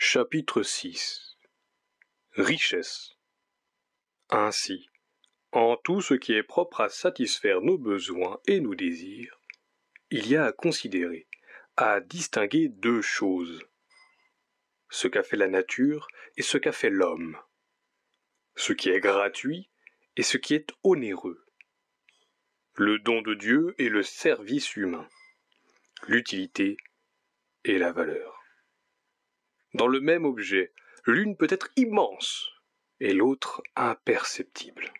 Chapitre 6. Richesse. Ainsi, en tout ce qui est propre à satisfaire nos besoins et nos désirs, il y a à considérer, à distinguer deux choses. Ce qu'a fait la nature et ce qu'a fait l'homme. Ce qui est gratuit et ce qui est onéreux. Le don de Dieu et le service humain. L'utilité et la valeur. Dans le même objet, l'une peut être immense et l'autre imperceptible.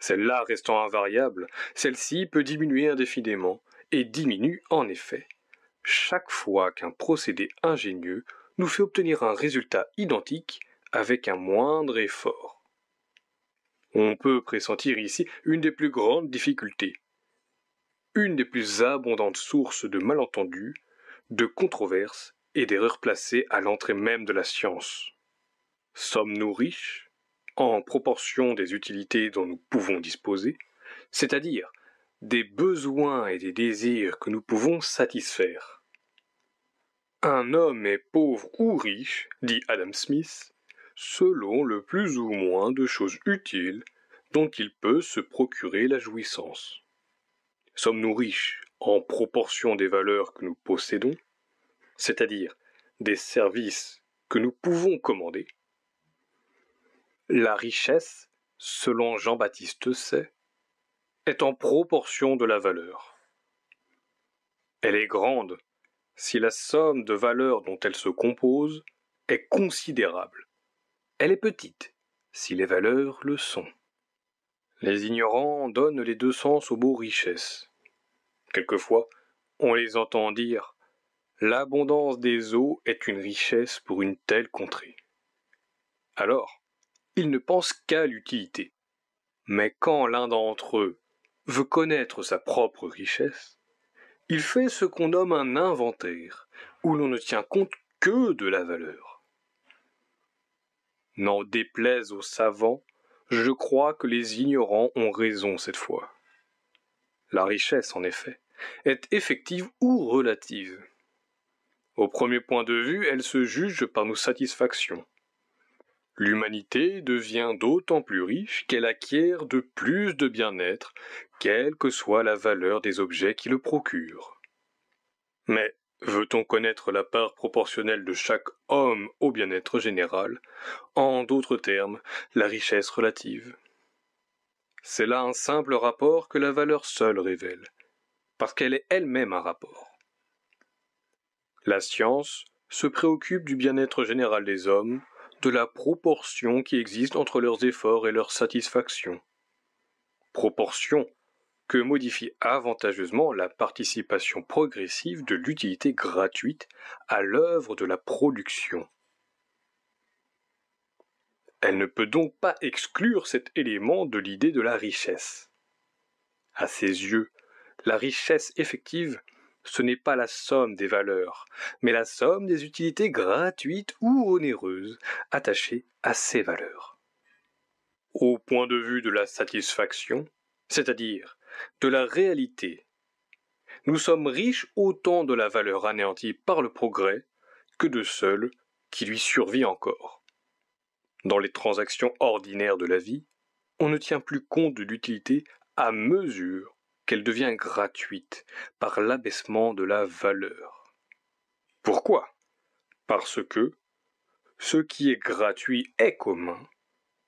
Celle-là restant invariable, celle-ci peut diminuer indéfiniment et diminue en effet chaque fois qu'un procédé ingénieux nous fait obtenir un résultat identique avec un moindre effort. On peut pressentir ici une des plus grandes difficultés, une des plus abondantes sources de malentendus, de controverses et d'erreurs placées à l'entrée même de la science. Sommes-nous riches, en proportion des utilités dont nous pouvons disposer, c'est-à-dire des besoins et des désirs que nous pouvons satisfaire? Un homme est pauvre ou riche, dit Adam Smith, selon le plus ou moins de choses utiles dont il peut se procurer la jouissance. Sommes-nous riches en proportion des valeurs que nous possédons, c'est-à-dire des services que nous pouvons commander? La richesse, selon Jean-Baptiste Say, est en proportion de la valeur. Elle est grande si la somme de valeurs dont elle se compose est considérable. Elle est petite si les valeurs le sont. Les ignorants donnent les deux sens au mot richesse. Quelquefois, on les entend dire « l'abondance des eaux est une richesse pour une telle contrée ». Alors, ils ne pensent qu'à l'utilité. Mais quand l'un d'entre eux veut connaître sa propre richesse, il fait ce qu'on nomme un inventaire, où l'on ne tient compte que de la valeur. N'en déplaise aux savants, je crois que les ignorants ont raison cette fois. La richesse, en effet, est effective ou relative. Au premier point de vue, elle se juge par nos satisfactions. L'humanité devient d'autant plus riche qu'elle acquiert de plus de bien-être, quelle que soit la valeur des objets qui le procurent. Mais veut-on connaître la part proportionnelle de chaque homme au bien-être général, en d'autres termes, la richesse relative? C'est là un simple rapport que la valeur seule révèle, parce qu'elle est elle-même un rapport. La science se préoccupe du bien-être général des hommes, de la proportion qui existe entre leurs efforts et leurs satisfactions. Proportion que modifie avantageusement la participation progressive de l'utilité gratuite à l'œuvre de la production. Elle ne peut donc pas exclure cet élément de l'idée de la richesse. À ses yeux, la richesse effective, ce n'est pas la somme des valeurs, mais la somme des utilités gratuites ou onéreuses attachées à ces valeurs. Au point de vue de la satisfaction, c'est-à-dire de la réalité, nous sommes riches autant de la valeur anéantie par le progrès que de celle qui lui survit encore. Dans les transactions ordinaires de la vie, on ne tient plus compte de l'utilité à mesure qu'elle devient gratuite par l'abaissement de la valeur. Pourquoi? Parce que ce qui est gratuit est commun,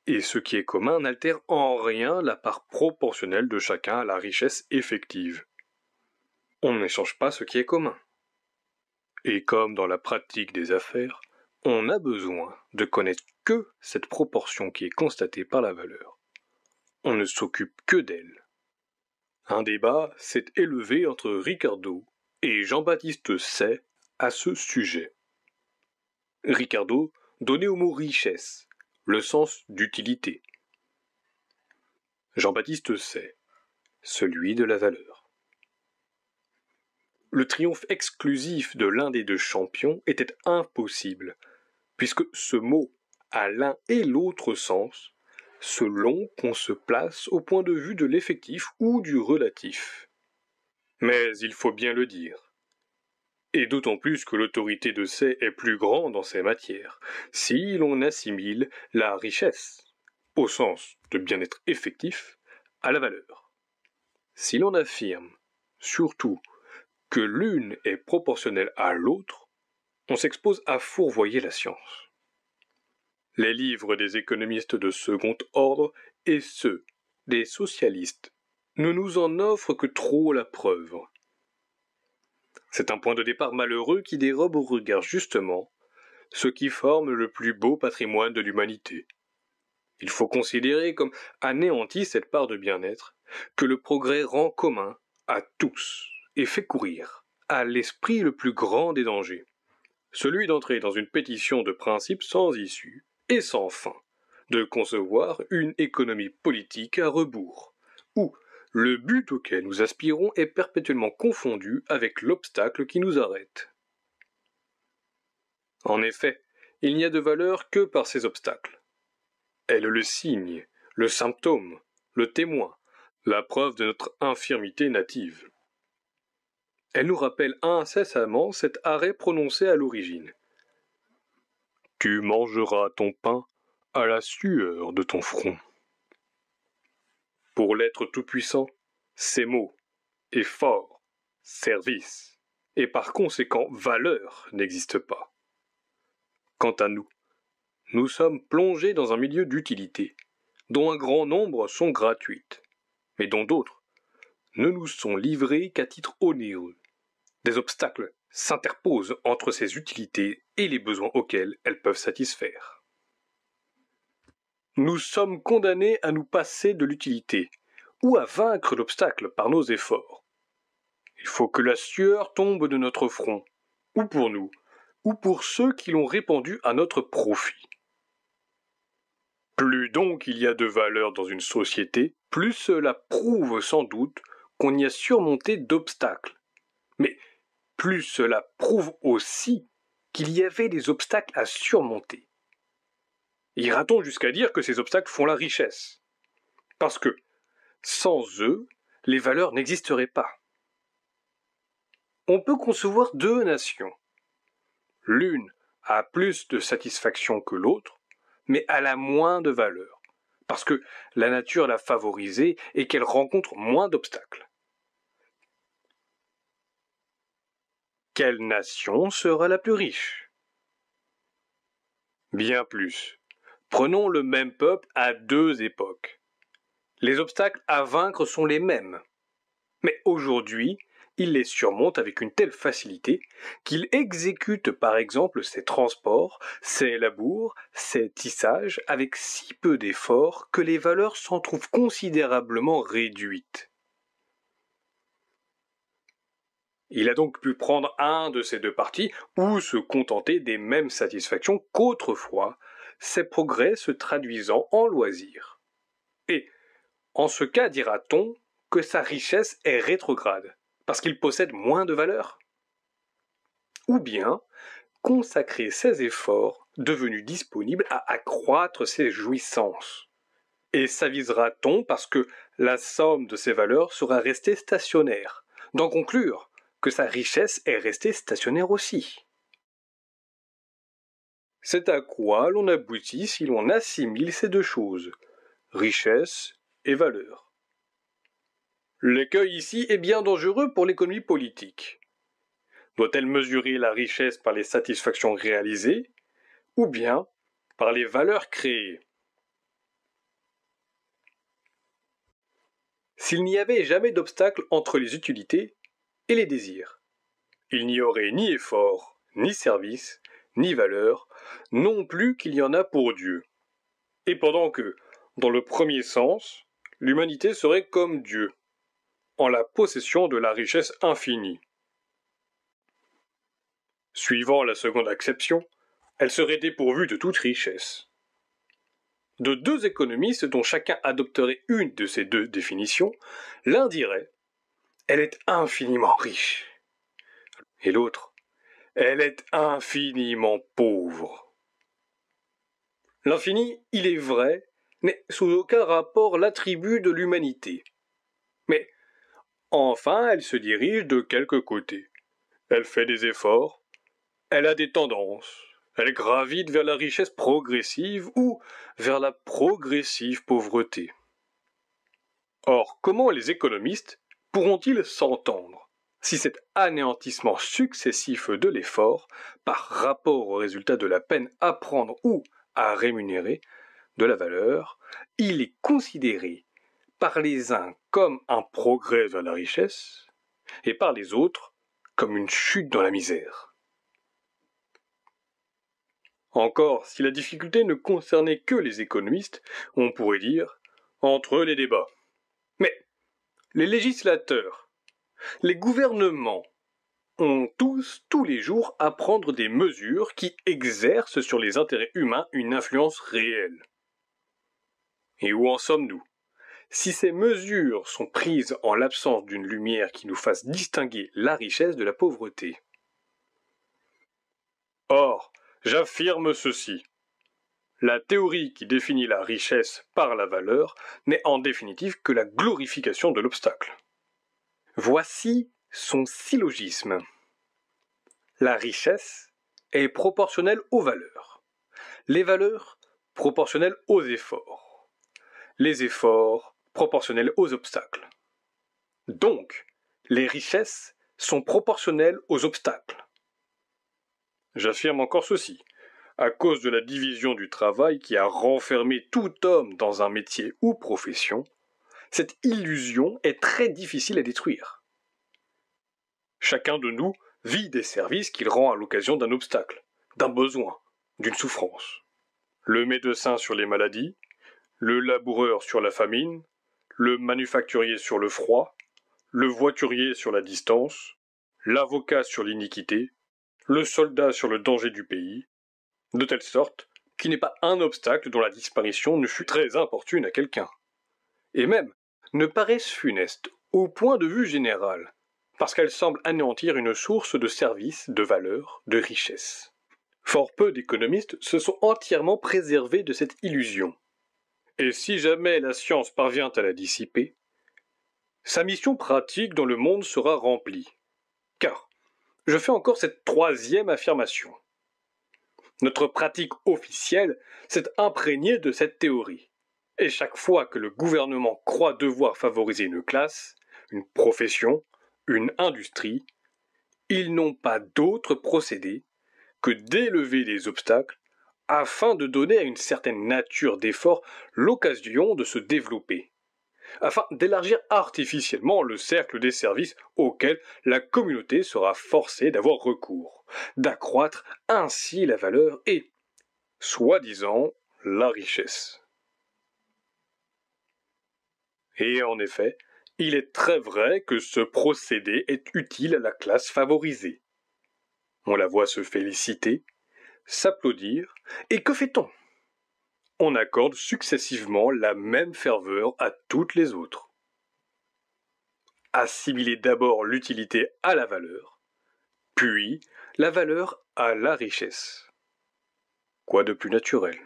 et ce qui est commun n'altère en rien la part proportionnelle de chacun à la richesse effective. On n'échange pas ce qui est commun. Et comme dans la pratique des affaires, on a besoin de connaître que cette proportion qui est constatée par la valeur. On ne s'occupe que d'elle. Un débat s'est élevé entre Ricardo et Jean-Baptiste Say à ce sujet. Ricardo donnait au mot richesse le sens d'utilité. Jean-Baptiste Say, celui de la valeur. Le triomphe exclusif de l'un des deux champions était impossible, puisque ce mot a l'un et l'autre sens, selon qu'on se place au point de vue de l'effectif ou du relatif. Mais il faut bien le dire. et d'autant plus que l'autorité de ces est plus grande en ces matières, si l'on assimile la richesse, au sens de bien-être effectif, à la valeur. Si l'on affirme, surtout, que l'une est proportionnelle à l'autre, on s'expose à fourvoyer la science. Les livres des économistes de second ordre et ceux des socialistes ne nous en offrent que trop la preuve. C'est un point de départ malheureux qui dérobe au regard justement ce qui forme le plus beau patrimoine de l'humanité. Il faut considérer comme anéantie cette part de bien-être que le progrès rend commun à tous et fait courir à l'esprit le plus grand des dangers, celui d'entrer dans une pétition de principes sans issue et sans fin, de concevoir une économie politique à rebours, où le but auquel nous aspirons est perpétuellement confondu avec l'obstacle qui nous arrête. En effet, il n'y a de valeur que par ces obstacles. Elle est le signe, le symptôme, le témoin, la preuve de notre infirmité native. Elle nous rappelle incessamment cet arrêt prononcé à l'origine. « Tu mangeras ton pain à la sueur de ton front. » Pour l'être tout-puissant, ces mots, effort, service, et par conséquent valeur n'existent pas. Quant à nous, nous sommes plongés dans un milieu d'utilité, dont un grand nombre sont gratuites, mais dont d'autres ne nous sont livrées qu'à titre onéreux. Des obstacles s'interposent entre ces utilités et les besoins auxquels elles peuvent satisfaire. Nous sommes condamnés à nous passer de l'utilité, ou à vaincre l'obstacle par nos efforts. Il faut que la sueur tombe de notre front, ou pour nous, ou pour ceux qui l'ont répandue à notre profit. Plus donc il y a de valeur dans une société, plus cela prouve sans doute qu'on y a surmonté d'obstacles. Mais plus cela prouve aussi qu'il y avait des obstacles à surmonter. Ira-t-on jusqu'à dire que ces obstacles font la richesse? Parce que, sans eux, les valeurs n'existeraient pas. On peut concevoir deux nations. L'une a plus de satisfaction que l'autre, mais elle a moins de valeur, parce que la nature l'a favorisée et qu'elle rencontre moins d'obstacles. Quelle nation sera la plus riche? Bien plus. Prenons le même peuple à deux époques. Les obstacles à vaincre sont les mêmes. Mais aujourd'hui, il les surmonte avec une telle facilité qu'il exécute par exemple ses transports, ses labours, ses tissages avec si peu d'efforts que les valeurs s'en trouvent considérablement réduites. Il a donc pu prendre un de ces deux partis ou se contenter des mêmes satisfactions qu'autrefois, ses progrès se traduisant en loisirs. Et, en ce cas, dira-t-on que sa richesse est rétrograde, parce qu'il possède moins de valeur? Ou bien consacrer ses efforts devenus disponibles à accroître ses jouissances? Et s'avisera-t-on parce que la somme de ses valeurs sera restée stationnaire, d'en conclure que sa richesse est restée stationnaire aussi? C'est à quoi l'on aboutit si l'on assimile ces deux choses, richesse et valeur. L'écueil ici est bien dangereux pour l'économie politique. Doit-elle mesurer la richesse par les satisfactions réalisées, ou bien par les valeurs créées? S'il n'y avait jamais d'obstacle entre les utilités et les désirs, il n'y aurait ni effort, ni service, ni valeur, non plus qu'il y en a pour Dieu. Et pendant que, dans le premier sens, l'humanité serait comme Dieu, en la possession de la richesse infinie. Suivant la seconde acception, elle serait dépourvue de toute richesse. De deux économistes dont chacun adopterait une de ces deux définitions, l'un dirait « elle est infiniment riche » et l'autre « elle est infiniment pauvre ». L'infini, il est vrai, n'est sous aucun rapport l'attribut de l'humanité. Mais enfin, elle se dirige de quelque côté. Elle fait des efforts, elle a des tendances, elle gravite vers la richesse progressive ou vers la progressive pauvreté. Or, comment les économistes pourront-ils s'entendre si cet anéantissement successif de l'effort, par rapport au résultat de la peine à prendre ou à rémunérer, de la valeur, il est considéré par les uns comme un progrès vers la richesse, et par les autres comme une chute dans la misère. Encore, si la difficulté ne concernait que les économistes, on pourrait dire entre eux les débats. Mais les législateurs, les gouvernements ont tous les jours à prendre des mesures qui exercent sur les intérêts humains une influence réelle. Et où en sommes-nous ? Si ces mesures sont prises en l'absence d'une lumière qui nous fasse distinguer la richesse de la pauvreté. Or, j'affirme ceci. La théorie qui définit la richesse par la valeur n'est en définitive que la glorification de l'obstacle. Voici son syllogisme. La richesse est proportionnelle aux valeurs. Les valeurs proportionnelles aux efforts. Les efforts proportionnels aux obstacles. Donc, les richesses sont proportionnelles aux obstacles. J'affirme encore ceci. À cause de la division du travail qui a renfermé tout homme dans un métier ou profession, cette illusion est très difficile à détruire. Chacun de nous vit des services qu'il rend à l'occasion d'un obstacle, d'un besoin, d'une souffrance. Le médecin sur les maladies, le laboureur sur la famine, le manufacturier sur le froid, le voiturier sur la distance, l'avocat sur l'iniquité, le soldat sur le danger du pays, de telle sorte qu'il n'est pas un obstacle dont la disparition ne fût très importune à quelqu'un. Et même ne paraisse funeste au point de vue général, parce qu'elle semble anéantir une source de service, de valeur, de richesse. Fort peu d'économistes se sont entièrement préservés de cette illusion. Et si jamais la science parvient à la dissiper, sa mission pratique dans le monde sera remplie. Car, je fais encore cette troisième affirmation. Notre pratique officielle s'est imprégnée de cette théorie. Et chaque fois que le gouvernement croit devoir favoriser une classe, une profession, une industrie, ils n'ont pas d'autre procédé que d'élever les obstacles afin de donner à une certaine nature d'effort l'occasion de se développer, afin d'élargir artificiellement le cercle des services auxquels la communauté sera forcée d'avoir recours, d'accroître ainsi la valeur et, soi-disant, la richesse. Et en effet, il est très vrai que ce procédé est utile à la classe favorisée. On la voit se féliciter, s'applaudir, et que fait-on ? On accorde successivement la même ferveur à toutes les autres. Assimiler d'abord l'utilité à la valeur, puis la valeur à la richesse. Quoi de plus naturel ?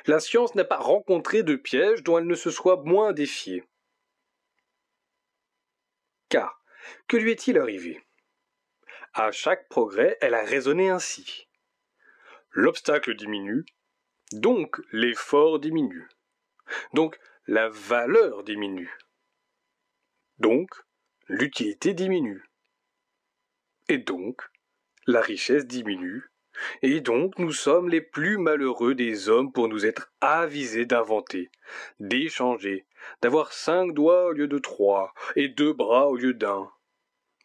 La science n'a pas rencontré de piège dont elle ne se soit moins défiée. Car, que lui est-il arrivé ? À chaque progrès, elle a raisonné ainsi. L'obstacle diminue, donc l'effort diminue. Donc la valeur diminue. Donc l'utilité diminue. Et donc la richesse diminue. Et donc nous sommes les plus malheureux des hommes pour nous être avisés d'inventer, d'échanger, d'avoir 5 doigts au lieu de 3 et 2 bras au lieu d'1.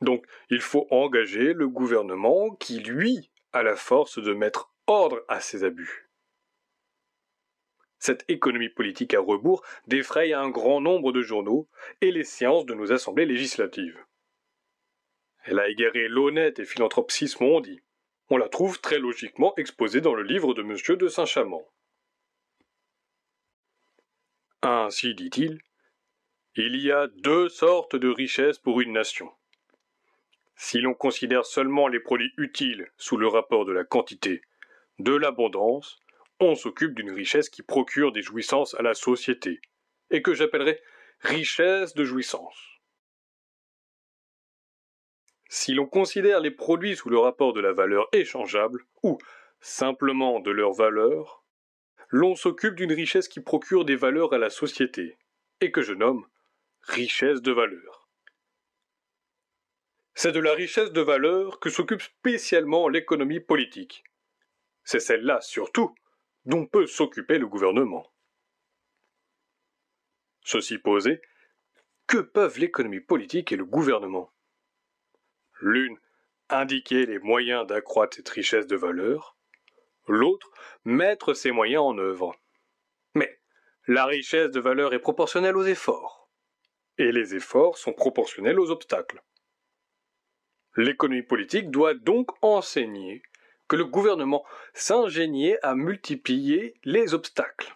Donc il faut engager le gouvernement qui, lui, a la force de mettre ordre à ces abus. Cette économie politique à rebours défraye un grand nombre de journaux et les séances de nos assemblées législatives. Elle a égaré l'honnête et philanthrope Sismondi. On la trouve très logiquement exposée dans le livre de M. de Saint-Chamond. Ainsi, dit-il, il y a 2 sortes de richesses pour une nation. Si l'on considère seulement les produits utiles sous le rapport de la quantité, de l'abondance, on s'occupe d'une richesse qui procure des jouissances à la société, et que j'appellerais richesse de jouissance. Si l'on considère les produits sous le rapport de la valeur échangeable, ou simplement de leur valeur, l'on s'occupe d'une richesse qui procure des valeurs à la société, et que je nomme richesse de valeur. C'est de la richesse de valeur que s'occupe spécialement l'économie politique. C'est celle-là, surtout, dont peut s'occuper le gouvernement. Ceci posé, que peuvent l'économie politique et le gouvernement? L'une, indiquer les moyens d'accroître cette richesse de valeur, l'autre, mettre ces moyens en œuvre. Mais la richesse de valeur est proportionnelle aux efforts, et les efforts sont proportionnels aux obstacles. L'économie politique doit donc enseigner que le gouvernement s'ingéniait à multiplier les obstacles.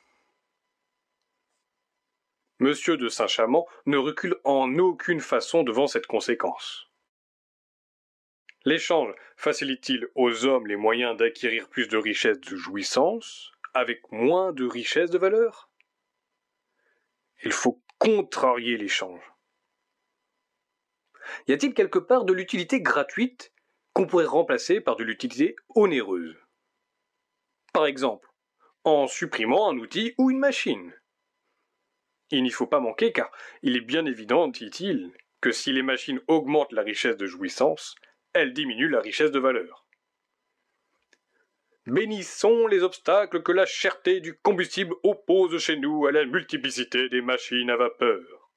Monsieur de Saint-Chamond ne recule en aucune façon devant cette conséquence. L'échange facilite-t-il aux hommes les moyens d'acquérir plus de richesses de jouissance, avec moins de richesses de valeur? Il faut contrarier l'échange. Y a-t-il quelque part de l'utilité gratuite qu'on pourrait remplacer par de l'utilité onéreuse? Par exemple, en supprimant un outil ou une machine. Il n'y faut pas manquer car il est bien évident, dit-il, que si les machines augmentent la richesse de jouissance, elles diminuent la richesse de valeur. Bénissons les obstacles que la cherté du combustible oppose chez nous à la multiplicité des machines à vapeur,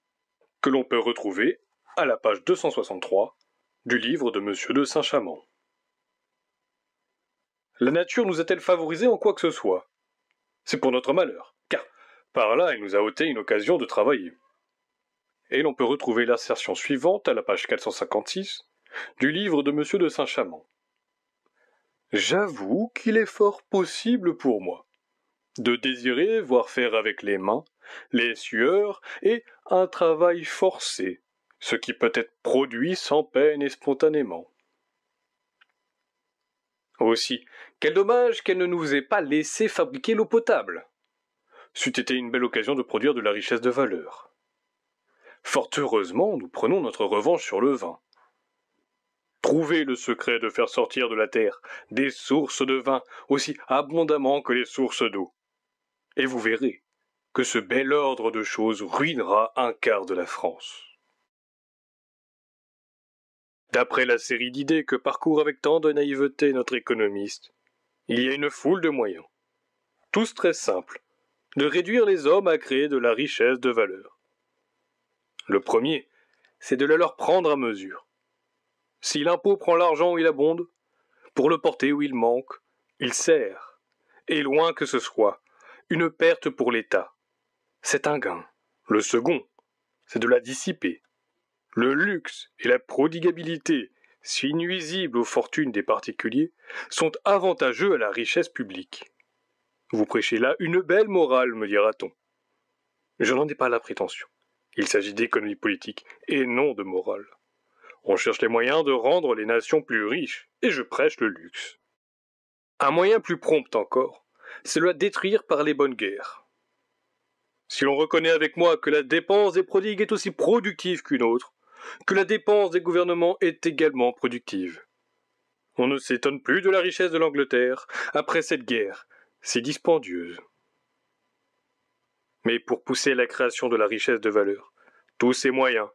que l'on peut retrouver à la page 263 du livre de Monsieur de Saint-Chamond. La nature nous a-t-elle favorisés en quoi que ce soit? C'est pour notre malheur, car par là elle nous a ôté une occasion de travailler. Et l'on peut retrouver l'assertion suivante à la page 456 du livre de Monsieur de Saint-Chamond. J'avoue qu'il est fort possible pour moi de désirer voir faire avec les mains, les sueurs et un travail forcé, ce qui peut être produit sans peine et spontanément. Aussi, quel dommage qu'elle ne nous ait pas laissé fabriquer l'eau potable. C'eût été une belle occasion de produire de la richesse de valeur. Fort heureusement, nous prenons notre revanche sur le vin. Trouvez le secret de faire sortir de la terre des sources de vin aussi abondamment que les sources d'eau. Et vous verrez que ce bel ordre de choses ruinera un quart de la France. D'après la série d'idées que parcourt avec tant de naïveté notre économiste, il y a une foule de moyens, tous très simples, de réduire les hommes à créer de la richesse de valeur. Le premier, c'est de la leur prendre à mesure. Si l'impôt prend l'argent où il abonde, pour le porter où il manque, il sert, et loin que ce soit, une perte pour l'État. C'est un gain. Le second, c'est de la dissiper. Le luxe et la prodigabilité, si nuisibles aux fortunes des particuliers, sont avantageux à la richesse publique. Vous prêchez là une belle morale, me dira-t-on. Je n'en ai pas la prétention. Il s'agit d'économie politique et non de morale. On cherche les moyens de rendre les nations plus riches, et je prêche le luxe. Un moyen plus prompt encore, c'est de la détruire par les bonnes guerres. Si l'on reconnaît avec moi que la dépense des prodigues est aussi productive qu'une autre, que la dépense des gouvernements est également productive, on ne s'étonne plus de la richesse de l'Angleterre après cette guerre si dispendieuse. Mais pour pousser la création de la richesse de valeur, tous ces moyens,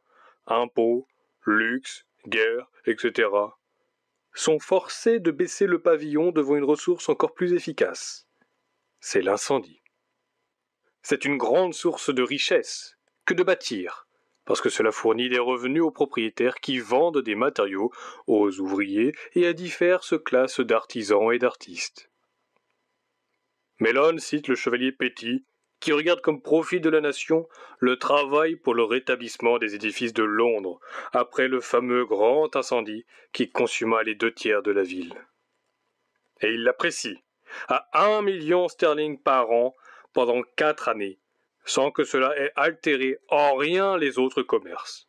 impôts, luxe, guerre, etc., sont forcés de baisser le pavillon devant une ressource encore plus efficace. C'est l'incendie. C'est une grande source de richesse que de bâtir, parce que cela fournit des revenus aux propriétaires qui vendent des matériaux aux ouvriers et à diverses classes d'artisans et d'artistes. Mellon cite le chevalier Péty, qui regarde comme profit de la nation le travail pour le rétablissement des édifices de Londres, après le fameux grand incendie qui consuma les 2/3 de la ville. Et il l'apprécie, à 1 million sterling par an pendant 4 années, sans que cela ait altéré en rien les autres commerces.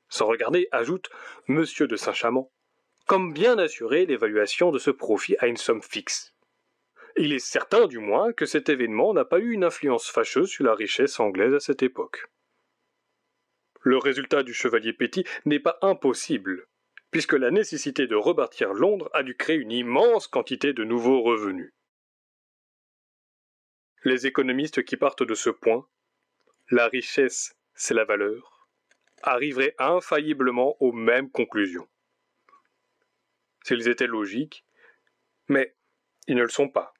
Sans regarder, ajoute Monsieur de Saint-Chamond, comme bien assurer l'évaluation de ce profit à une somme fixe. Il est certain, du moins, que cet événement n'a pas eu une influence fâcheuse sur la richesse anglaise à cette époque. Le résultat du chevalier Péty n'est pas impossible, puisque la nécessité de rebâtir Londres a dû créer une immense quantité de nouveaux revenus. Les économistes qui partent de ce point, la richesse, c'est la valeur, arriveraient infailliblement aux mêmes conclusions. S'ils étaient logiques, mais ils ne le sont pas.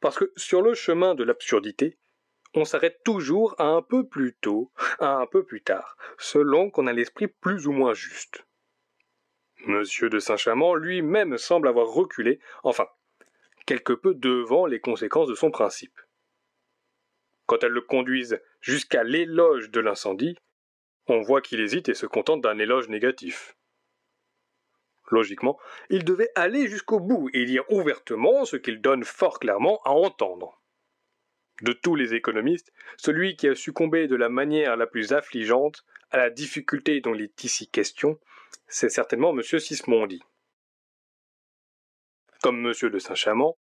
Parce que sur le chemin de l'absurdité, on s'arrête toujours à un peu plus tôt, à un peu plus tard, selon qu'on a l'esprit plus ou moins juste. Monsieur de Saint-Chamond lui-même semble avoir reculé, enfin, quelque peu devant les conséquences de son principe. Quand elles le conduisent jusqu'à l'éloge de l'incendie, on voit qu'il hésite et se contente d'un éloge négatif. Logiquement, il devait aller jusqu'au bout et dire ouvertement ce qu'il donne fort clairement à entendre. De tous les économistes, celui qui a succombé de la manière la plus affligeante à la difficulté dont il est ici question, c'est certainement M. Sismondi. Comme M. de Saint-Chamond,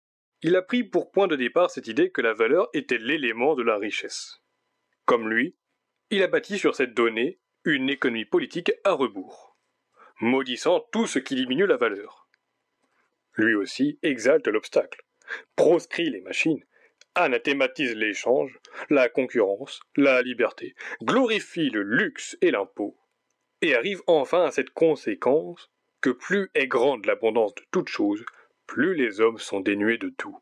il a pris pour point de départ cette idée que la valeur était l'élément de la richesse. Comme lui, il a bâti sur cette donnée une économie politique à rebours, maudissant tout ce qui diminue la valeur. Lui aussi exalte l'obstacle, proscrit les machines, anathématise l'échange, la concurrence, la liberté, glorifie le luxe et l'impôt, et arrive enfin à cette conséquence que plus est grande l'abondance de toutes choses, plus les hommes sont dénués de tout.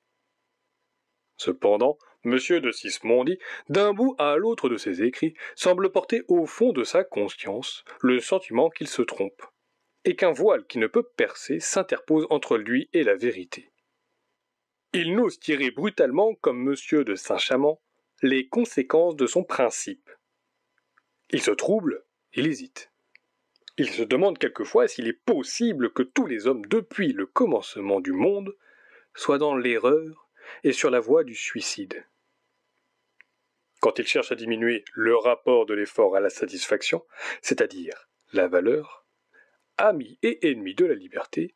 Cependant, M. de Sismondi, d'un bout à l'autre de ses écrits, semble porter au fond de sa conscience le sentiment qu'il se trompe, et qu'un voile qui ne peut percer s'interpose entre lui et la vérité. Il n'ose tirer brutalement, comme M. de Saint-Chamond, les conséquences de son principe. Il se trouble, il hésite. Il se demande quelquefois s'il est possible que tous les hommes, depuis le commencement du monde, soient dans l'erreur et sur la voie du suicide. Quand il cherche à diminuer le rapport de l'effort à la satisfaction, c'est-à-dire la valeur, ami et ennemi de la liberté,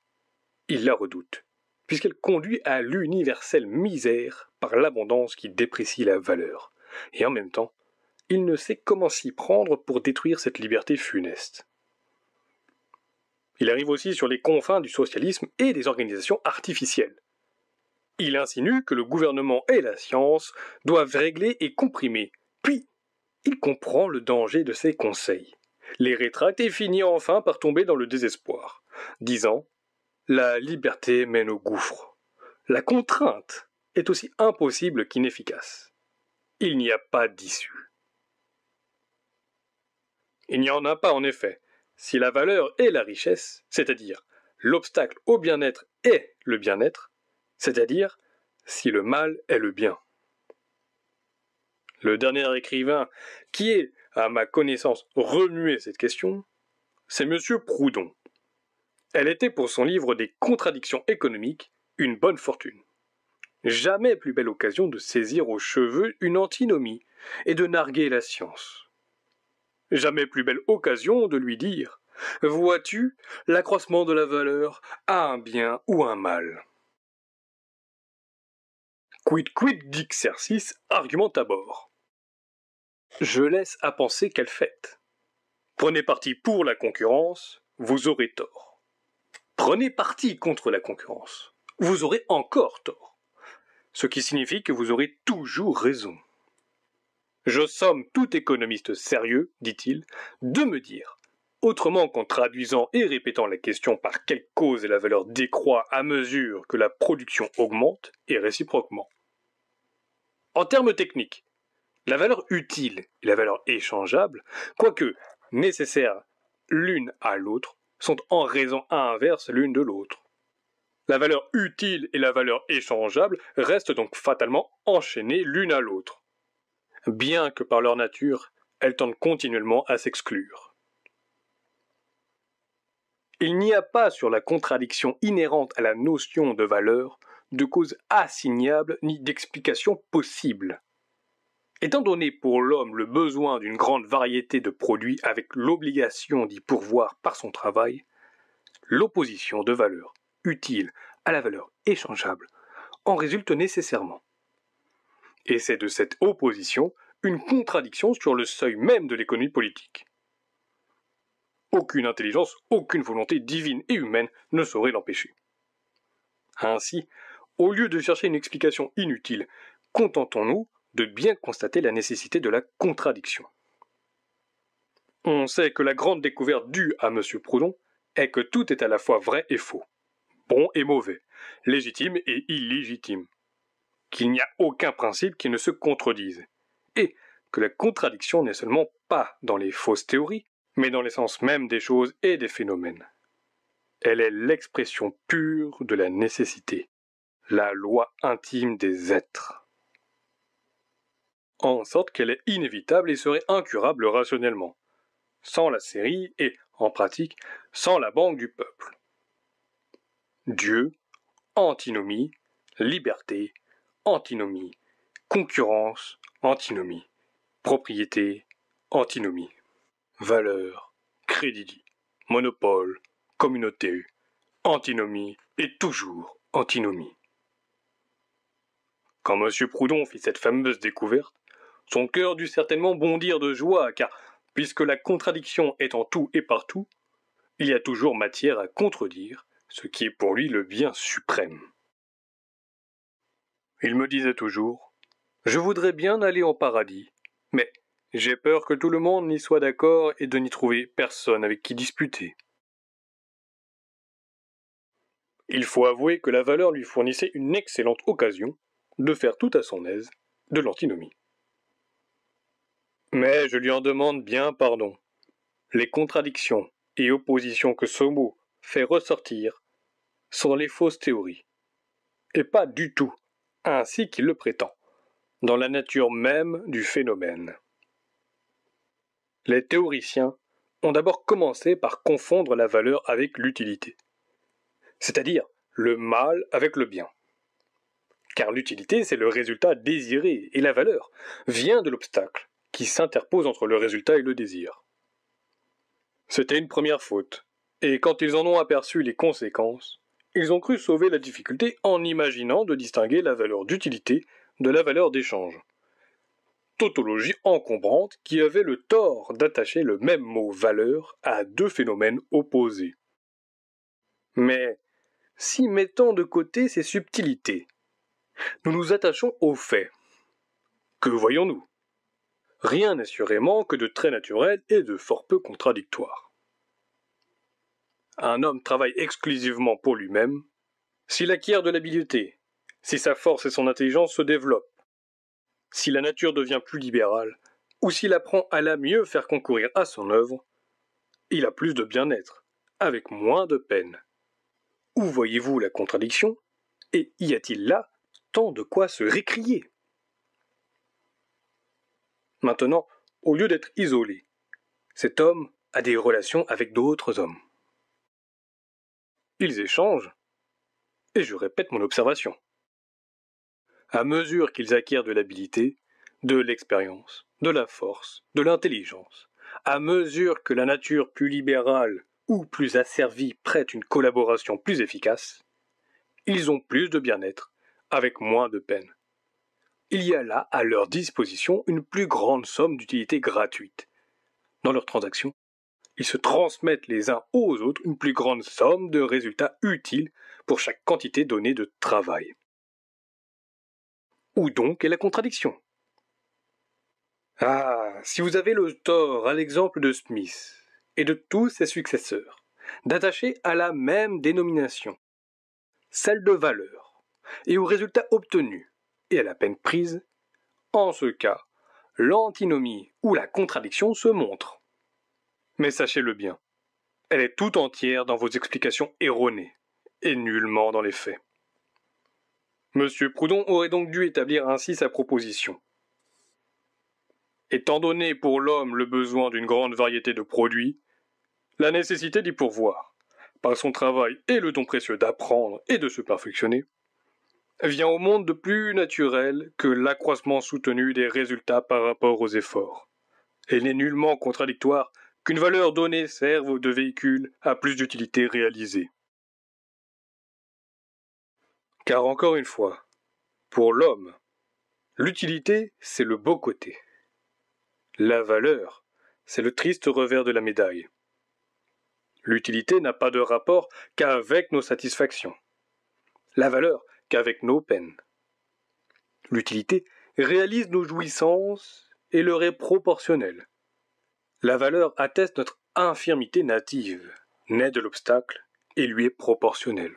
il la redoute, puisqu'elle conduit à l'universelle misère par l'abondance qui déprécie la valeur, et en même temps, il ne sait comment s'y prendre pour détruire cette liberté funeste. Il arrive aussi sur les confins du socialisme et des organisations artificielles. Il insinue que le gouvernement et la science doivent régler et comprimer, puis il comprend le danger de ces conseils, les rétracte et finit enfin par tomber dans le désespoir, disant « La liberté mène au gouffre. La contrainte est aussi impossible qu'inefficace. Il n'y a pas d'issue. » Il n'y en a pas en effet. Si la valeur est la richesse, c'est-à-dire l'obstacle au bien-être est le bien-être, c'est-à-dire si le mal est le bien. Le dernier écrivain qui ait, à ma connaissance, remué cette question, c'est M. Proudhon. Elle était pour son livre des contradictions économiques une bonne fortune. Jamais plus belle occasion de saisir aux cheveux une antinomie et de narguer la science. Jamais plus belle occasion de lui dire « Vois-tu, l'accroissement de la valeur a un bien ou un mal. » Quid dixercis argumentabor. Je laisse à penser quelle fête. Prenez parti pour la concurrence, vous aurez tort. Prenez parti contre la concurrence, vous aurez encore tort. Ce qui signifie que vous aurez toujours raison. Je somme tout économiste sérieux, dit-il, de me dire, autrement qu'en traduisant et répétant la question par quelle cause la valeur décroît à mesure que la production augmente, et réciproquement. En termes techniques, la valeur utile et la valeur échangeable, quoique nécessaires l'une à l'autre, sont en raison inverse l'une de l'autre. La valeur utile et la valeur échangeable restent donc fatalement enchaînées l'une à l'autre, bien que par leur nature, elles tendent continuellement à s'exclure. Il n'y a pas sur la contradiction inhérente à la notion de valeur de cause assignable ni d'explication possible. Étant donné pour l'homme le besoin d'une grande variété de produits avec l'obligation d'y pourvoir par son travail, l'opposition de valeur utile à la valeur échangeable en résulte nécessairement. Et c'est de cette opposition une contradiction sur le seuil même de l'économie politique. aucune intelligence, aucune volonté divine et humaine ne saurait l'empêcher. Ainsi, au lieu de chercher une explication inutile, contentons-nous de bien constater la nécessité de la contradiction. On sait que la grande découverte due à M. Proudhon est que tout est à la fois vrai et faux, bon et mauvais, légitime et illégitime, qu'il n'y a aucun principe qui ne se contredise, et que la contradiction n'est seulement pas dans les fausses théories, mais dans l'essence même des choses et des phénomènes. Elle est l'expression pure de la nécessité, la loi intime des êtres. En sorte qu'elle est inévitable et serait incurable rationnellement, sans la série et, en pratique, sans la banque du peuple. Dieu, antinomie, liberté, antinomie, concurrence, antinomie, propriété, antinomie, valeur, crédit, monopole, communauté, antinomie et toujours antinomie. Quand M. Proudhon fit cette fameuse découverte, son cœur dut certainement bondir de joie, car, puisque la contradiction est en tout et partout, il y a toujours matière à contredire ce qui est pour lui le bien suprême. Il me disait toujours « Je voudrais bien aller en paradis, mais j'ai peur que tout le monde n'y soit d'accord et de n'y trouver personne avec qui disputer. » Il faut avouer que la valeur lui fournissait une excellente occasion de faire tout à son aise de l'antinomie. Mais je lui en demande bien pardon. Les contradictions et oppositions que ce mot fait ressortir sont les fausses théories, et pas du tout, ainsi qu'il le prétend, dans la nature même du phénomène. Les théoriciens ont d'abord commencé par confondre la valeur avec l'utilité, c'est-à-dire le mal avec le bien. Car l'utilité, c'est le résultat désiré, et la valeur vient de l'obstacle qui s'interpose entre le résultat et le désir. C'était une première faute, et quand ils en ont aperçu les conséquences, ils ont cru sauver la difficulté en imaginant de distinguer la valeur d'utilité de la valeur d'échange. Tautologie encombrante qui avait le tort d'attacher le même mot valeur à deux phénomènes opposés. Mais si mettons de côté ces subtilités, nous nous attachons aux faits. Que voyons-nous ? Rien n'assurément que de très naturel et de fort peu contradictoire. Un homme travaille exclusivement pour lui-même, s'il acquiert de l'habileté, si sa force et son intelligence se développent, si la nature devient plus libérale, ou s'il apprend à la mieux faire concourir à son œuvre, il a plus de bien-être, avec moins de peine. Où voyez-vous la contradiction ? Et y a-t-il là tant de quoi se récrier ? Maintenant, au lieu d'être isolé, cet homme a des relations avec d'autres hommes. Ils échangent, et je répète mon observation. À mesure qu'ils acquièrent de l'habileté, de l'expérience, de la force, de l'intelligence, à mesure que la nature plus libérale ou plus asservie prête une collaboration plus efficace, ils ont plus de bien-être, avec moins de peine. Il y a là à leur disposition une plus grande somme d'utilité gratuite. Dans leurs transactions, ils se transmettent les uns aux autres une plus grande somme de résultats utiles pour chaque quantité donnée de travail. Où donc est la contradiction ? Ah, si vous avez le tort, à l'exemple de Smith et de tous ses successeurs, d'attacher à la même dénomination, celle de valeur, et au résultat obtenu, et à la peine prise, en ce cas, l'antinomie ou la contradiction se montre. Mais sachez-le bien, elle est tout entière dans vos explications erronées, et nullement dans les faits. M. Proudhon aurait donc dû établir ainsi sa proposition. Étant donné pour l'homme le besoin d'une grande variété de produits, la nécessité d'y pourvoir, par son travail et le don précieux d'apprendre et de se perfectionner, vient au monde de plus naturel que l'accroissement soutenu des résultats par rapport aux efforts. Et n'est nullement contradictoire qu'une valeur donnée serve de véhicule à plus d'utilité réalisée. Car encore une fois, pour l'homme, l'utilité, c'est le beau côté. La valeur, c'est le triste revers de la médaille. L'utilité n'a pas de rapport qu'avec nos satisfactions. La valeur qu'avec nos peines. L'utilité réalise nos jouissances et leur est proportionnelle. La valeur atteste notre infirmité native, naît de l'obstacle et lui est proportionnelle.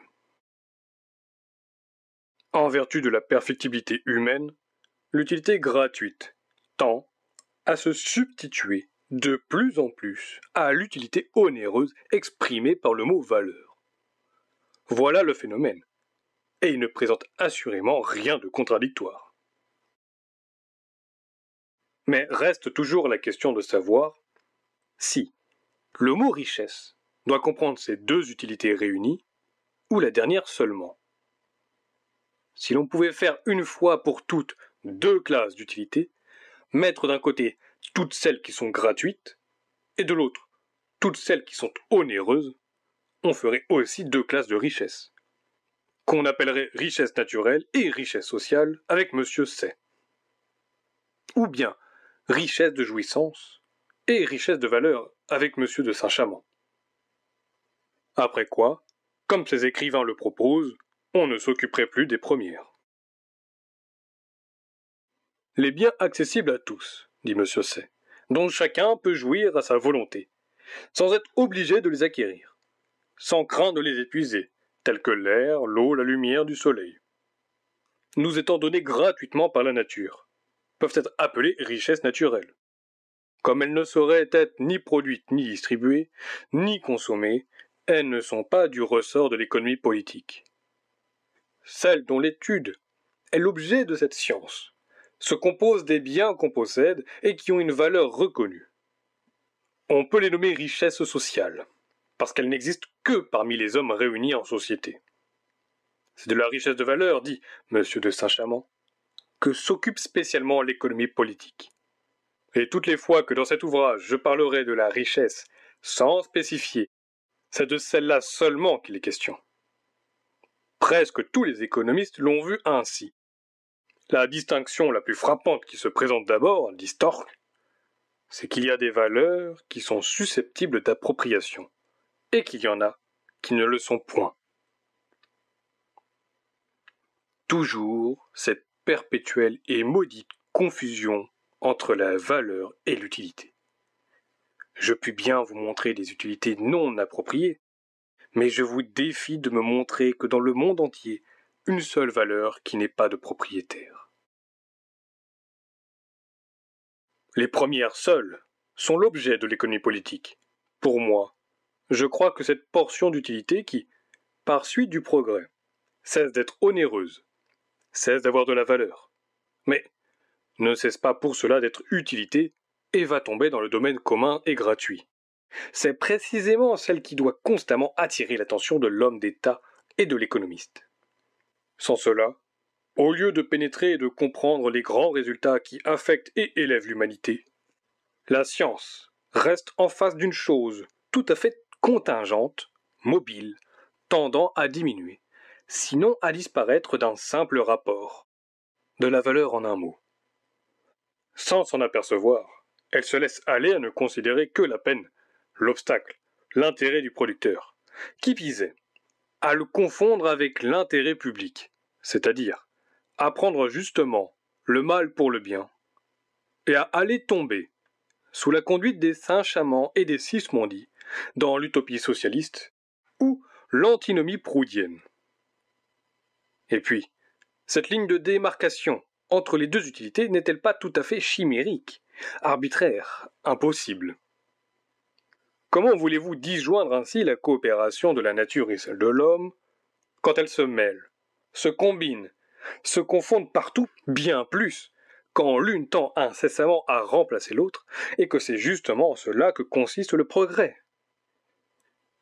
En vertu de la perfectibilité humaine, l'utilité gratuite tend à se substituer de plus en plus à l'utilité onéreuse exprimée par le mot valeur. Voilà le phénomène, et il ne présente assurément rien de contradictoire. Mais reste toujours la question de savoir si le mot richesse doit comprendre ces deux utilités réunies ou la dernière seulement. Si l'on pouvait faire une fois pour toutes deux classes d'utilité, mettre d'un côté toutes celles qui sont gratuites et de l'autre toutes celles qui sont onéreuses, on ferait aussi deux classes de richesse, qu'on appellerait richesse naturelle et richesse sociale avec Monsieur C. Ou bien richesse de jouissance et richesse de valeur avec Monsieur de Saint-Chamond. Après quoi, comme ces écrivains le proposent, on ne s'occuperait plus des premières. Les biens accessibles à tous, dit Monsieur C., dont chacun peut jouir à sa volonté, sans être obligé de les acquérir, sans craindre de les épuiser, tels que l'air, l'eau, la lumière du soleil, nous étant donnés gratuitement par la nature, peuvent être appelées richesses naturelles. Comme elles ne sauraient être ni produites, ni distribuées, ni consommées, elles ne sont pas du ressort de l'économie politique. Celles dont l'étude est l'objet de cette science se composent des biens qu'on possède et qui ont une valeur reconnue. On peut les nommer richesses sociales, parce qu'elles n'existent que parmi les hommes réunis en société. C'est de la richesse de valeur, dit M. de Saint-Chamond, que s'occupe spécialement l'économie politique. Et toutes les fois que dans cet ouvrage je parlerai de la richesse sans spécifier, c'est de celle-là seulement qu'il est question. Presque tous les économistes l'ont vu ainsi. La distinction la plus frappante qui se présente d'abord, dit Storch, c'est qu'il y a des valeurs qui sont susceptibles d'appropriation, et qu'il y en a qui ne le sont point. Toujours cette perpétuelle et maudite confusion entre la valeur et l'utilité. Je puis bien vous montrer des utilités non appropriées, mais je vous défie de me montrer que dans le monde entier, une seule valeur qui n'ait pas de propriétaire. Les premières seules sont l'objet de l'économie politique. Pour moi, je crois que cette portion d'utilité qui, par suite du progrès, cesse d'être onéreuse, cesse d'avoir de la valeur, mais ne cesse pas pour cela d'être utilité et va tomber dans le domaine commun et gratuit. C'est précisément celle qui doit constamment attirer l'attention de l'homme d'État et de l'économiste. Sans cela, au lieu de pénétrer et de comprendre les grands résultats qui affectent et élèvent l'humanité, la science reste en face d'une chose tout à fait contingente, mobile, tendant à diminuer, sinon à disparaître d'un simple rapport, de la valeur en un mot. Sans s'en apercevoir, elle se laisse aller à ne considérer que la peine, l'obstacle, l'intérêt du producteur, qui pisait, à le confondre avec l'intérêt public, c'est-à-dire à prendre justement le mal pour le bien, et à aller tomber, sous la conduite des Saint-Chamond et des Sismondi, dans l'utopie socialiste ou l'antinomie proudienne. Et puis, cette ligne de démarcation entre les deux utilités n'est-elle pas tout à fait chimérique, arbitraire, impossible ? Comment voulez-vous disjoindre ainsi la coopération de la nature et celle de l'homme, quand elles se mêlent, se combinent, se confondent partout bien plus, quand l'une tend incessamment à remplacer l'autre, et que c'est justement en cela que consiste le progrès ?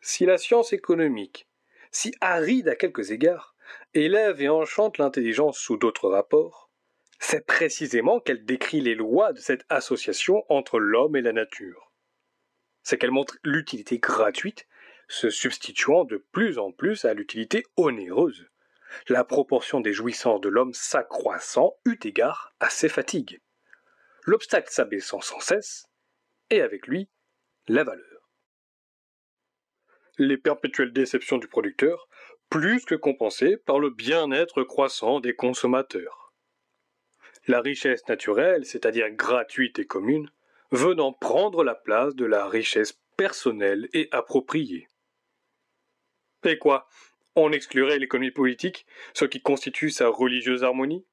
Si la science économique, si aride à quelques égards, élève et enchante l'intelligence sous d'autres rapports, c'est précisément qu'elle décrit les lois de cette association entre l'homme et la nature. C'est qu'elle montre l'utilité gratuite se substituant de plus en plus à l'utilité onéreuse, la proportion des jouissances de l'homme s'accroissant eut égard à ses fatigues, l'obstacle s'abaissant sans cesse, et avec lui la valeur. les perpétuelles déceptions du producteur, plus que compensées par le bien-être croissant des consommateurs. La richesse naturelle, c'est-à-dire gratuite et commune, venant prendre la place de la richesse personnelle et appropriée. Et quoi? On exclurait l'économie politique, ce qui constitue sa religieuse harmonie?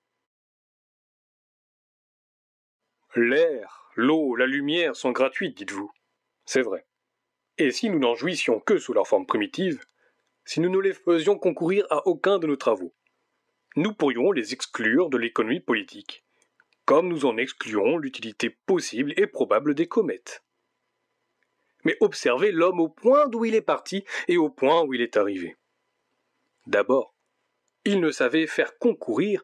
L'air, l'eau, la lumière sont gratuites, dites-vous. C'est vrai. Et si nous n'en jouissions que sous leur forme primitive, si nous ne les faisions concourir à aucun de nos travaux, nous pourrions les exclure de l'économie politique, comme nous en excluons l'utilité possible et probable des comètes. Mais observez l'homme au point d'où il est parti et au point où il est arrivé. D'abord, il ne savait faire concourir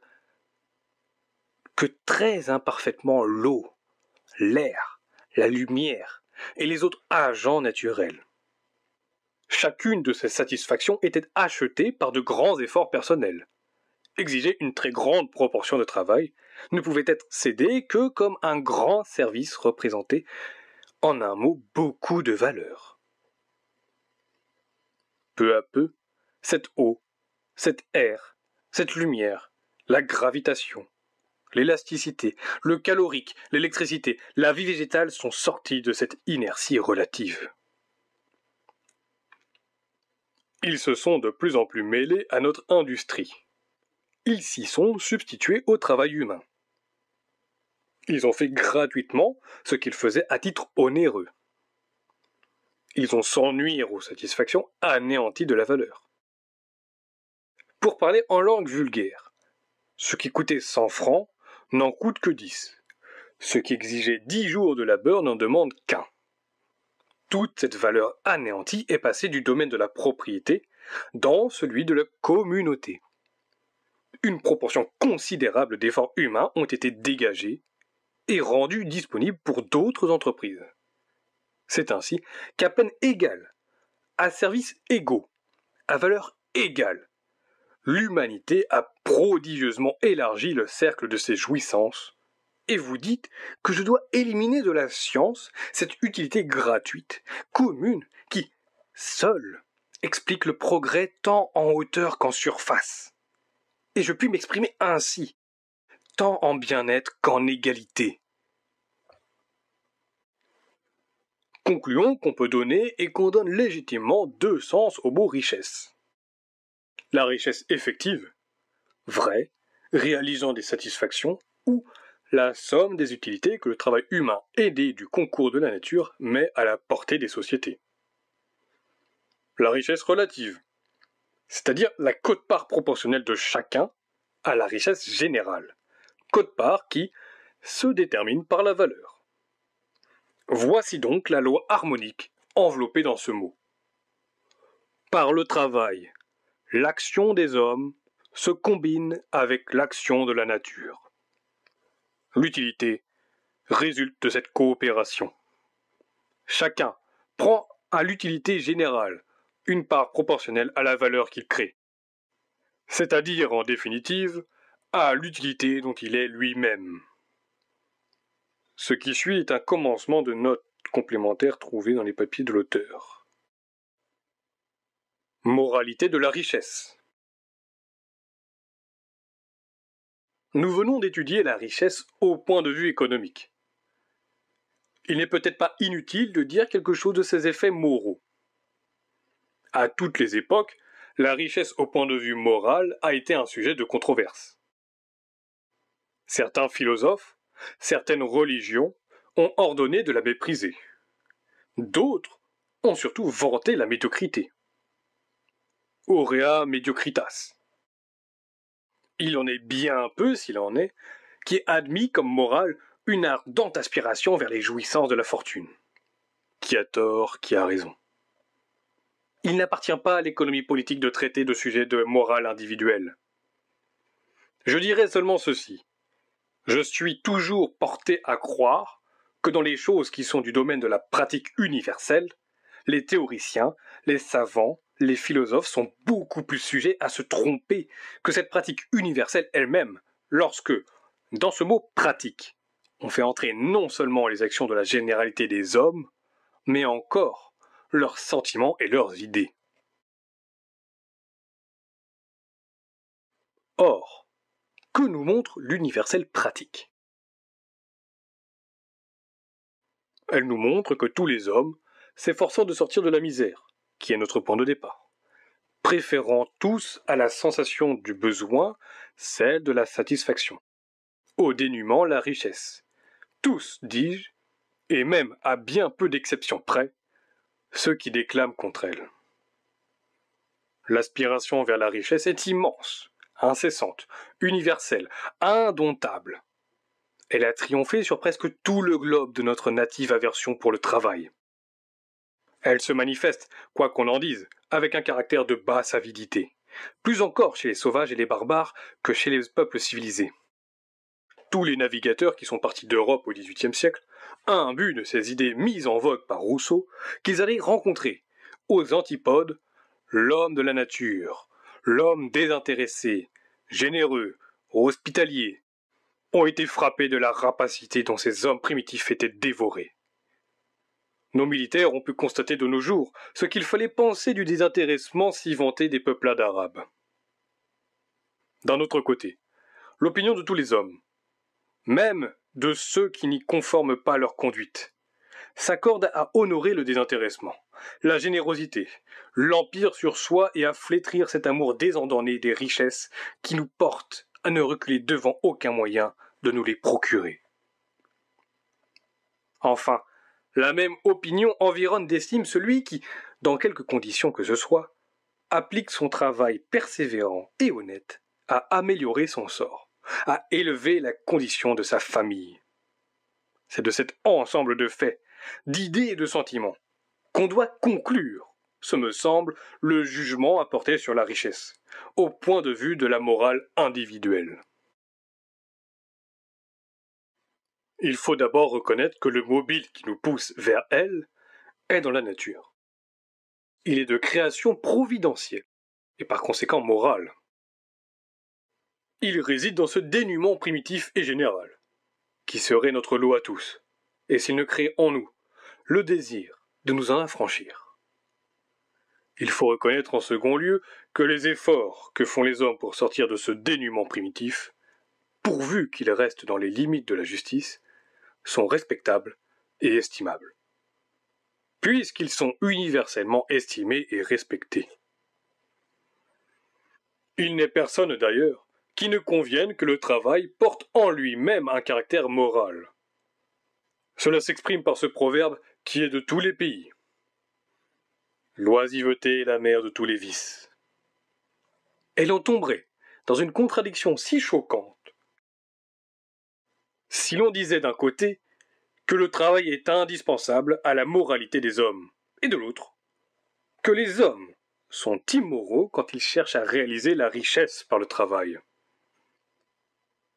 que très imparfaitement l'eau, l'air, la lumière et les autres agents naturels. Chacune de ces satisfactions était achetée par de grands efforts personnels. Exiger une très grande proportion de travail ne pouvait être cédé que comme un grand service représenté, en un mot, beaucoup de valeur. Peu à peu, cette eau, cet air, cette lumière, la gravitation, l'élasticité, le calorique, l'électricité, la vie végétale sont sortis de cette inertie relative. Ils se sont de plus en plus mêlés à notre industrie. Ils s'y sont substitués au travail humain. Ils ont fait gratuitement ce qu'ils faisaient à titre onéreux. Ils ont sans nuire aux satisfactions anéanti de la valeur. Pour parler en langue vulgaire, ce qui coûtait 100 francs n'en coûte que 10. Ce qui exigeait 10 jours de labeur n'en demande qu'un. Toute cette valeur anéantie est passée du domaine de la propriété dans celui de la communauté. Une proportion considérable d'efforts humains ont été dégagés et rendus disponibles pour d'autres entreprises. C'est ainsi qu'à peine égale, à services égaux, à valeur égale, l'humanité a prodigieusement élargi le cercle de ses jouissances. Et vous dites que je dois éliminer de la science cette utilité gratuite, commune, qui, seule, explique le progrès tant en hauteur qu'en surface. Et je puis m'exprimer ainsi, tant en bien-être qu'en égalité. Concluons qu'on peut donner et qu'on donne légitimement deux sens au mot richesse. La richesse effective, vraie, réalisant des satisfactions, ou la somme des utilités que le travail humain aidé du concours de la nature met à la portée des sociétés. La richesse relative, c'est-à-dire la quote-part proportionnelle de chacun à la richesse générale, quote-part qui se détermine par la valeur. Voici donc la loi harmonique enveloppée dans ce mot. Par le travail, l'action des hommes se combine avec l'action de la nature. L'utilité résulte de cette coopération. Chacun prend à l'utilité générale une part proportionnelle à la valeur qu'il crée, c'est-à-dire, en définitive, à l'utilité dont il est lui-même. Ce qui suit est un commencement de notes complémentaires trouvées dans les papiers de l'auteur. Moralité de la richesse. Nous venons d'étudier la richesse au point de vue économique. Il n'est peut-être pas inutile de dire quelque chose de ses effets moraux. À toutes les époques, la richesse au point de vue moral a été un sujet de controverse. Certains philosophes, certaines religions ont ordonné de la mépriser. D'autres ont surtout vanté la médiocrité. Aurea mediocritas. Il en est bien peu, s'il en est, qui est admis comme morale une ardente aspiration vers les jouissances de la fortune. Qui a tort, qui a raison. Il n'appartient pas à l'économie politique de traiter de sujets de morale individuelle. Je dirais seulement ceci. Je suis toujours porté à croire que dans les choses qui sont du domaine de la pratique universelle, les théoriciens, les savants, les philosophes sont beaucoup plus sujets à se tromper que cette pratique universelle elle-même, lorsque, dans ce mot « pratique », on fait entrer non seulement les actions de la généralité des hommes, mais encore leurs sentiments et leurs idées. Or, que nous montre l'universelle pratique? Elle nous montre que tous les hommes, s'efforçant de sortir de la misère, qui est notre point de départ, préférant tous à la sensation du besoin celle de la satisfaction, au dénuement la richesse. Tous, dis-je, et même à bien peu d'exceptions près, ceux qui déclament contre elle. L'aspiration vers la richesse est immense, incessante, universelle, indomptable. Elle a triomphé sur presque tout le globe de notre native aversion pour le travail. Elle se manifeste, quoi qu'on en dise, avec un caractère de basse avidité, plus encore chez les sauvages et les barbares que chez les peuples civilisés. Tous les navigateurs qui sont partis d'Europe au XVIIIe siècle, imbus de ces idées mises en vogue par Rousseau, qu'ils allaient rencontrer, aux antipodes, l'homme de la nature, l'homme désintéressé, généreux, hospitalier, ont été frappés de la rapacité dont ces hommes primitifs étaient dévorés. Nos militaires ont pu constater de nos jours ce qu'il fallait penser du désintéressement si vanté des peuplades arabes. D'un autre côté, l'opinion de tous les hommes, même de ceux qui n'y conforment pas leur conduite, s'accorde à honorer le désintéressement, la générosité, l'empire sur soi et à flétrir cet amour désordonné des richesses qui nous porte à ne reculer devant aucun moyen de nous les procurer. Enfin, la même opinion environne d'estime celui qui, dans quelque condition que ce soit, applique son travail persévérant et honnête à améliorer son sort, à élever la condition de sa famille. C'est de cet ensemble de faits, d'idées et de sentiments, qu'on doit conclure, ce me semble, le jugement à porter sur la richesse, au point de vue de la morale individuelle. Il faut d'abord reconnaître que le mobile qui nous pousse vers elle est dans la nature. Il est de création providentielle, et par conséquent morale. Il réside dans ce dénuement primitif et général, qui serait notre lot à tous, et s'il ne crée en nous le désir de nous en affranchir. Il faut reconnaître en second lieu que les efforts que font les hommes pour sortir de ce dénuement primitif, pourvu qu'ils restent dans les limites de la justice, sont respectables et estimables, puisqu'ils sont universellement estimés et respectés. Il n'est personne d'ailleurs qui ne convienne que le travail porte en lui-même un caractère moral. Cela s'exprime par ce proverbe qui est de tous les pays. L'oisiveté est la mère de tous les vices. Elle en tomberait dans une contradiction si choquante si l'on disait d'un côté que le travail est indispensable à la moralité des hommes, et de l'autre, que les hommes sont immoraux quand ils cherchent à réaliser la richesse par le travail.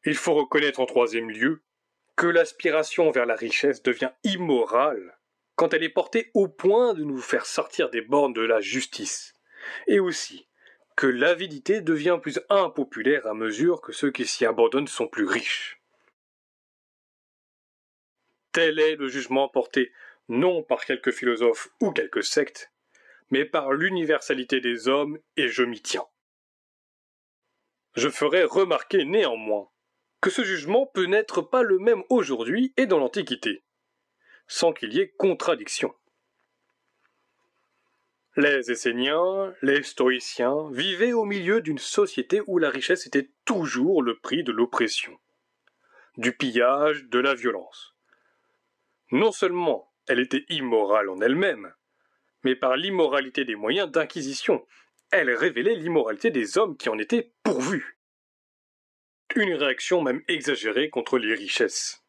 Il faut reconnaître en troisième lieu que l'aspiration vers la richesse devient immorale quand elle est portée au point de nous faire sortir des bornes de la justice, et aussi que l'avidité devient plus impopulaire à mesure que ceux qui s'y abandonnent sont plus riches. Tel est le jugement porté non par quelques philosophes ou quelques sectes, mais par l'universalité des hommes, et je m'y tiens. Je ferai remarquer néanmoins que ce jugement peut n'être pas le même aujourd'hui et dans l'Antiquité, sans qu'il y ait contradiction. Les Esséniens, les Stoïciens vivaient au milieu d'une société où la richesse était toujours le prix de l'oppression, du pillage, de la violence. Non seulement elle était immorale en elle-même, mais par l'immoralité des moyens d'inquisition, elle révélait l'immoralité des hommes qui en étaient pourvus. Une réaction même exagérée contre les richesses.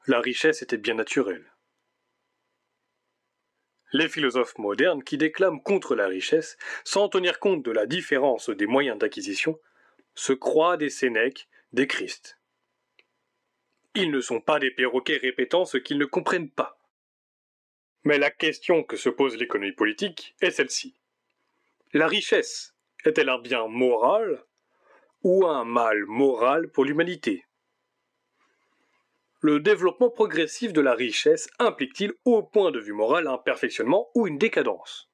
La richesse était bien naturelle. Les philosophes modernes qui déclament contre la richesse, sans tenir compte de la différence des moyens d'acquisition, se croient des Sénèques, des Christ. Ils ne sont pas des perroquets répétant ce qu'ils ne comprennent pas. Mais la question que se pose l'économie politique est celle-ci. La richesse est-elle un bien moral ou un mal moral pour l'humanité? Le développement progressif de la richesse implique-t-il au point de vue moral un perfectionnement ou une décadence?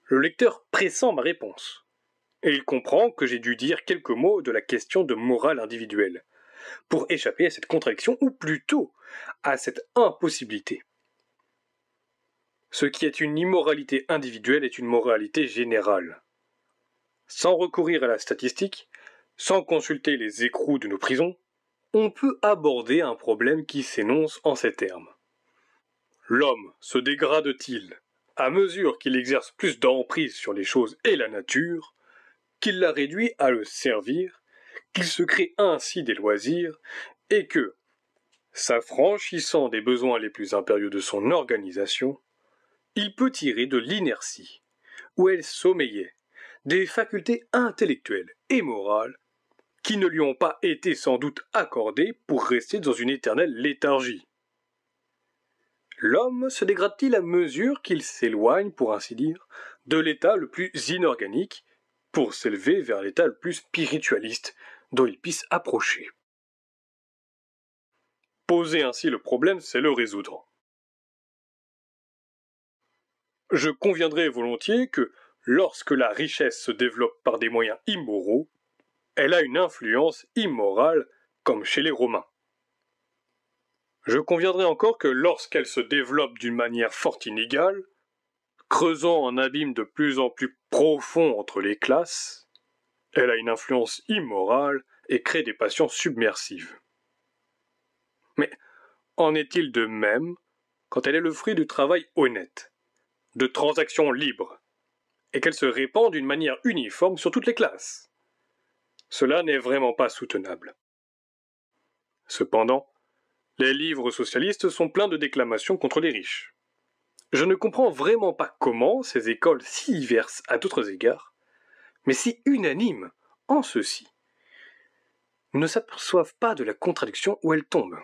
Le lecteur pressent ma réponse, et il comprend que j'ai dû dire quelques mots de la question de morale individuelle, pour échapper à cette contradiction, ou plutôt à cette impossibilité. Ce qui est une immoralité individuelle est une moralité générale. Sans recourir à la statistique, sans consulter les écrous de nos prisons, on peut aborder un problème qui s'énonce en ces termes. L'homme se dégrade-t-il à mesure qu'il exerce plus d'emprise sur les choses et la nature, qu'il la réduit à le servir, qu'il se crée ainsi des loisirs, et que, s'affranchissant des besoins les plus impérieux de son organisation, il peut tirer de l'inertie, où elle sommeillait, des facultés intellectuelles et morales qui ne lui ont pas été sans doute accordées pour rester dans une éternelle léthargie. L'homme se dégrade-t-il à mesure qu'il s'éloigne, pour ainsi dire, de l'état le plus inorganique, pour s'élever vers l'état le plus spiritualiste dont il puisse approcher? Poser ainsi le problème, c'est le résoudre. Je conviendrai volontiers que, lorsque la richesse se développe par des moyens immoraux, elle a une influence immorale, comme chez les Romains. Je conviendrai encore que lorsqu'elle se développe d'une manière fort inégale, creusant un abîme de plus en plus profond entre les classes, elle a une influence immorale et crée des passions submersives. Mais en est-il de même quand elle est le fruit du travail honnête, de transactions libres, et qu'elle se répand d'une manière uniforme sur toutes les classes? Cela n'est vraiment pas soutenable. Cependant, les livres socialistes sont pleins de déclamations contre les riches. Je ne comprends vraiment pas comment ces écoles si diverses à d'autres égards, mais si unanimes en ceci, ne s'aperçoivent pas de la contradiction où elles tombent.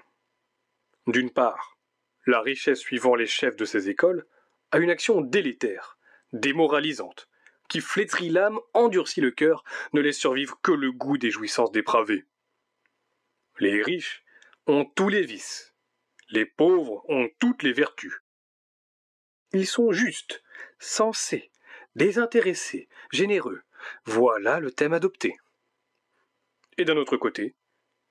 D'une part, la richesse suivant les chefs de ces écoles a une action délétère, démoralisante, qui flétrit l'âme, endurcit le cœur, ne laisse survivre que le goût des jouissances dépravées. Les riches ont tous les vices, les pauvres ont toutes les vertus. Ils sont justes, sensés, désintéressés, généreux. Voilà le thème adopté. Et d'un autre côté,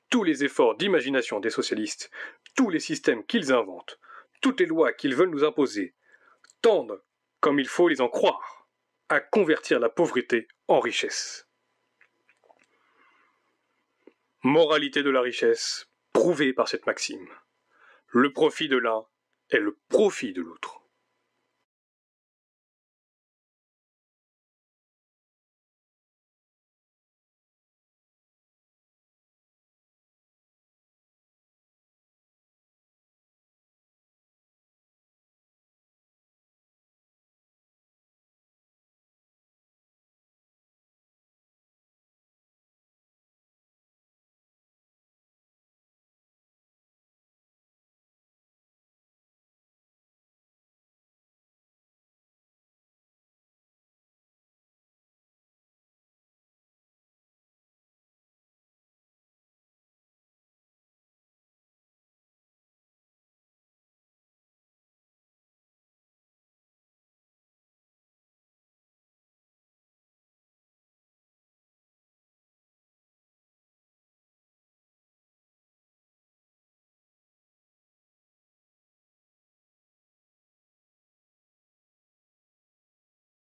tous les efforts d'imagination des socialistes, tous les systèmes qu'ils inventent, toutes les lois qu'ils veulent nous imposer, tendent, comme il faut les en croire, à convertir la pauvreté en richesse. Moralité de la richesse, prouvée par cette maxime. Le profit de l'un est le profit de l'autre.